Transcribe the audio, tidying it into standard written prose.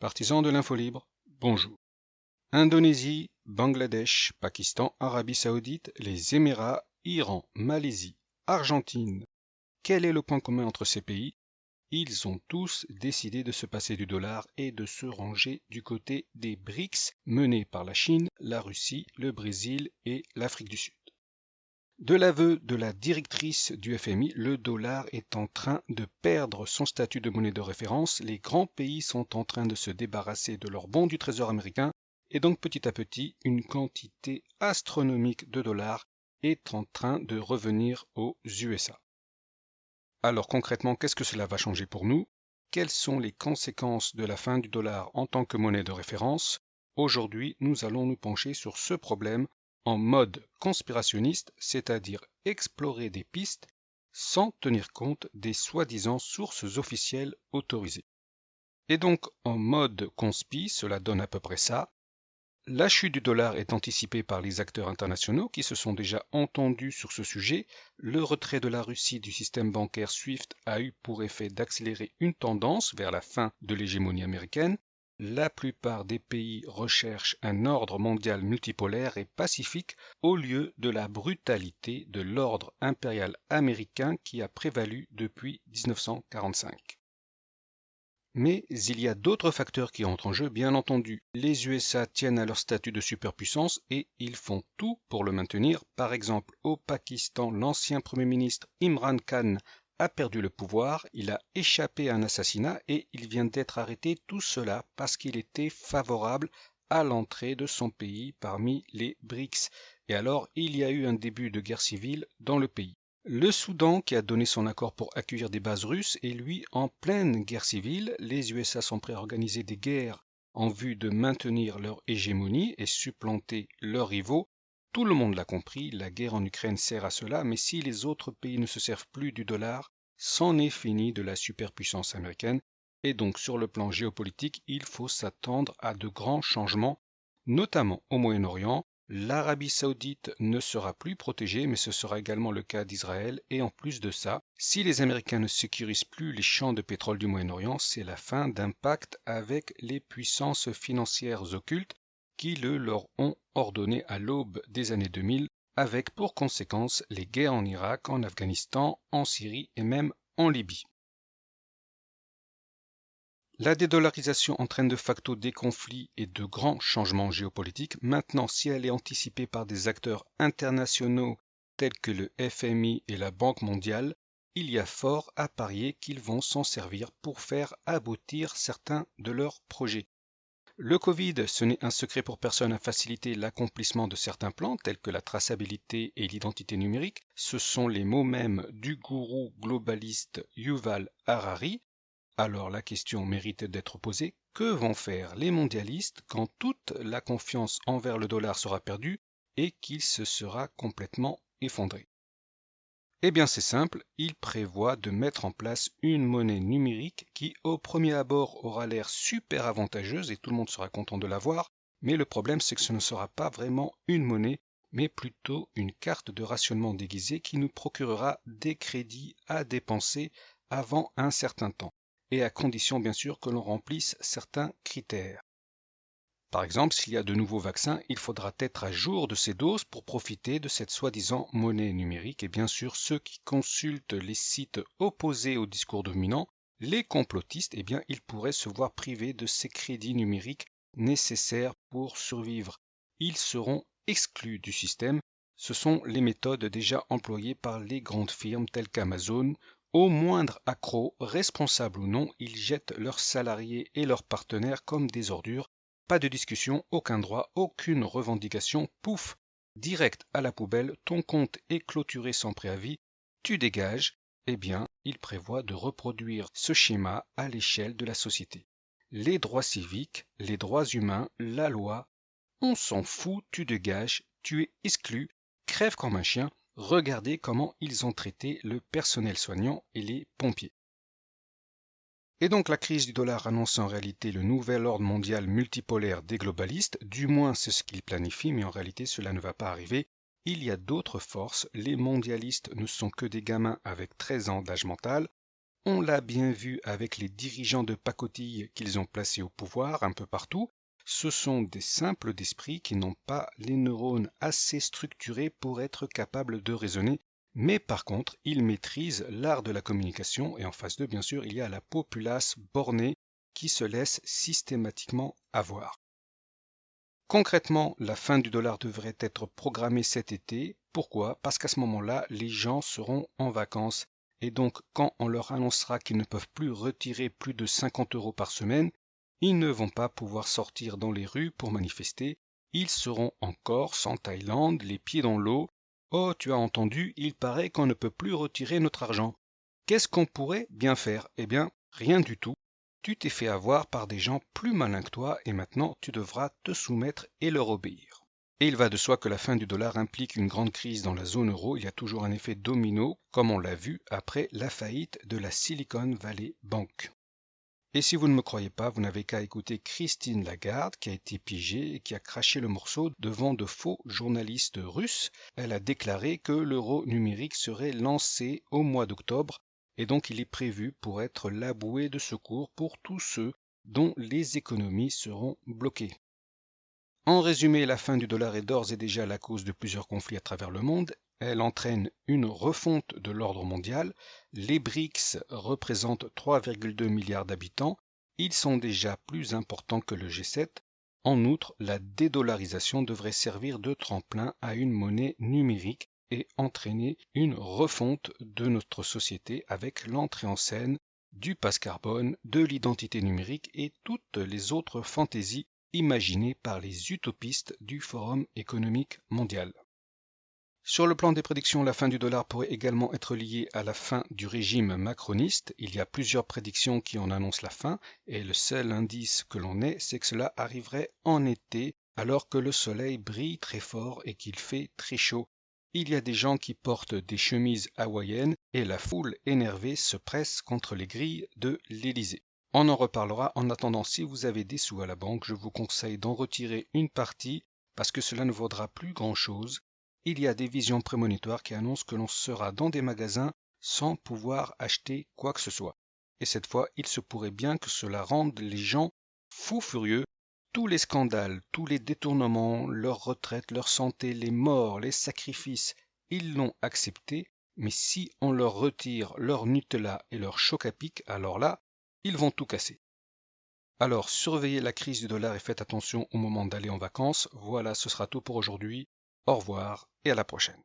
Partisans de l'info libre, bonjour. Indonésie, Bangladesh, Pakistan, Arabie Saoudite, les Émirats, Iran, Malaisie, Argentine. Quel est le point commun entre ces pays? Ils ont tous décidé de se passer du dollar et de se ranger du côté des BRICS menés par la Chine, la Russie, le Brésil et l'Afrique du Sud. De l'aveu de la directrice du FMI, le dollar est en train de perdre son statut de monnaie de référence. Les grands pays sont en train de se débarrasser de leurs bons du Trésor américain et donc petit à petit, une quantité astronomique de dollars est en train de revenir aux USA. Alors concrètement, qu'est-ce que cela va changer pour nous? Quelles sont les conséquences de la fin du dollar en tant que monnaie de référence? Aujourd'hui, nous allons nous pencher sur ce problème en mode conspirationniste, c'est-à-dire explorer des pistes sans tenir compte des soi-disant sources officielles autorisées. Et donc en mode conspi, cela donne à peu près ça. La chute du dollar est anticipée par les acteurs internationaux qui se sont déjà entendus sur ce sujet. Le retrait de la Russie du système bancaire SWIFT a eu pour effet d'accélérer une tendance vers la fin de l'hégémonie américaine. La plupart des pays recherchent un ordre mondial multipolaire et pacifique au lieu de la brutalité de l'ordre impérial américain qui a prévalu depuis 1945. Mais il y a d'autres facteurs qui entrent en jeu, bien entendu. Les USA tiennent à leur statut de superpuissance et ils font tout pour le maintenir. Par exemple, au Pakistan, l'ancien Premier ministre Imran Khan a perdu le pouvoir, il a échappé à un assassinat et il vient d'être arrêté, tout cela parce qu'il était favorable à l'entrée de son pays parmi les BRICS. Et alors, il y a eu un début de guerre civile dans le pays. Le Soudan, qui a donné son accord pour accueillir des bases russes, est lui en pleine guerre civile. Les USA sont prêts à organiser des guerres en vue de maintenir leur hégémonie et supplanter leurs rivaux. Tout le monde l'a compris, la guerre en Ukraine sert à cela, mais si les autres pays ne se servent plus du dollar, c'en est fini de la superpuissance américaine. Et donc sur le plan géopolitique, il faut s'attendre à de grands changements, notamment au Moyen-Orient. L'Arabie saoudite ne sera plus protégée, mais ce sera également le cas d'Israël. Et en plus de ça, si les Américains ne sécurisent plus les champs de pétrole du Moyen-Orient, c'est la fin d'un pacte avec les puissances financières occultes qui le leur ont ordonné à l'aube des années 2000, avec pour conséquence les guerres en Irak, en Afghanistan, en Syrie et même en Libye. La dédollarisation entraîne de facto des conflits et de grands changements géopolitiques. Maintenant, si elle est anticipée par des acteurs internationaux tels que le FMI et la Banque mondiale, il y a fort à parier qu'ils vont s'en servir pour faire aboutir certains de leurs projets. Le Covid, ce n'est un secret pour personne, a facilité l'accomplissement de certains plans tels que la traçabilité et l'identité numérique. Ce sont les mots mêmes du gourou globaliste Yuval Harari. Alors la question mérite d'être posée, que vont faire les mondialistes quand toute la confiance envers le dollar sera perdue et qu'il se sera complètement effondré? Eh bien c'est simple, ils prévoient de mettre en place une monnaie numérique qui au premier abord aura l'air super avantageuse et tout le monde sera content de l'avoir, mais le problème c'est que ce ne sera pas vraiment une monnaie, mais plutôt une carte de rationnement déguisée qui nous procurera des crédits à dépenser avant un certain temps et à condition bien sûr que l'on remplisse certains critères. Par exemple, s'il y a de nouveaux vaccins, il faudra être à jour de ces doses pour profiter de cette soi-disant monnaie numérique. Et bien sûr, ceux qui consultent les sites opposés au discours dominant, les complotistes, eh bien, ils pourraient se voir privés de ces crédits numériques nécessaires pour survivre. Ils seront exclus du système. Ce sont les méthodes déjà employées par les grandes firmes telles qu'Amazon. Au moindre accroc, responsable ou non, ils jettent leurs salariés et leurs partenaires comme des ordures. Pas de discussion, aucun droit, aucune revendication, pouf, direct à la poubelle, ton compte est clôturé sans préavis, tu dégages. Eh bien, il prévoit de reproduire ce schéma à l'échelle de la société. Les droits civiques, les droits humains, la loi, on s'en fout, tu dégages, tu es exclu, crève comme un chien. Regardez comment ils ont traité le personnel soignant et les pompiers. Et donc la crise du dollar annonce en réalité le nouvel ordre mondial multipolaire des globalistes, du moins c'est ce qu'ils planifient, mais en réalité cela ne va pas arriver. Il y a d'autres forces, les mondialistes ne sont que des gamins avec 13 ans d'âge mental. On l'a bien vu avec les dirigeants de pacotille qu'ils ont placés au pouvoir un peu partout. Ce sont des simples d'esprit qui n'ont pas les neurones assez structurés pour être capables de raisonner. Mais par contre, ils maîtrisent l'art de la communication et en face d'eux, bien sûr, il y a la populace bornée qui se laisse systématiquement avoir. Concrètement, la fin du dollar devrait être programmée cet été. Pourquoi? Parce qu'à ce moment-là, les gens seront en vacances. Et donc, quand on leur annoncera qu'ils ne peuvent plus retirer plus de 50 € par semaine, ils ne vont pas pouvoir sortir dans les rues pour manifester. Ils seront en Corse, en Thaïlande, les pieds dans l'eau. Oh, tu as entendu, il paraît qu'on ne peut plus retirer notre argent. Qu'est-ce qu'on pourrait bien faire? Eh bien, rien du tout. Tu t'es fait avoir par des gens plus malins que toi et maintenant tu devras te soumettre et leur obéir. Et il va de soi que la fin du dollar implique une grande crise dans la zone euro. Il y a toujours un effet domino, comme on l'a vu après la faillite de la Silicon Valley Bank. Et si vous ne me croyez pas, vous n'avez qu'à écouter Christine Lagarde, qui a été piégée et qui a craché le morceau devant de faux journalistes russes. Elle a déclaré que l'euro numérique serait lancé au mois d'octobre, et donc il est prévu pour être la bouée de secours pour tous ceux dont les économies seront bloquées. En résumé, la fin du dollar est d'ores et déjà la cause de plusieurs conflits à travers le monde. Elle entraîne une refonte de l'ordre mondial. Les BRICS représentent 3,2 milliards d'habitants. Ils sont déjà plus importants que le G7. En outre, la dédollarisation devrait servir de tremplin à une monnaie numérique et entraîner une refonte de notre société avec l'entrée en scène du passe carbone, de l'identité numérique et toutes les autres fantaisies imaginées par les utopistes du Forum économique mondial. Sur le plan des prédictions, la fin du dollar pourrait également être liée à la fin du régime macroniste. Il y a plusieurs prédictions qui en annoncent la fin, et le seul indice que l'on ait, c'est que cela arriverait en été, alors que le soleil brille très fort et qu'il fait très chaud. Il y a des gens qui portent des chemises hawaïennes, et la foule énervée se presse contre les grilles de l'Élysée. On en reparlera. En attendant, si vous avez des sous à la banque, je vous conseille d'en retirer une partie parce que cela ne vaudra plus grand-chose. Il y a des visions prémonitoires qui annoncent que l'on sera dans des magasins sans pouvoir acheter quoi que ce soit. Et cette fois, il se pourrait bien que cela rende les gens fous furieux. Tous les scandales, tous les détournements, leurs retraites, leur santé, les morts, les sacrifices, ils l'ont accepté. Mais si on leur retire leur Nutella et leur choc à pic, alors là, ils vont tout casser. Alors, surveillez la crise du dollar et faites attention au moment d'aller en vacances. Voilà, ce sera tout pour aujourd'hui. Au revoir et à la prochaine.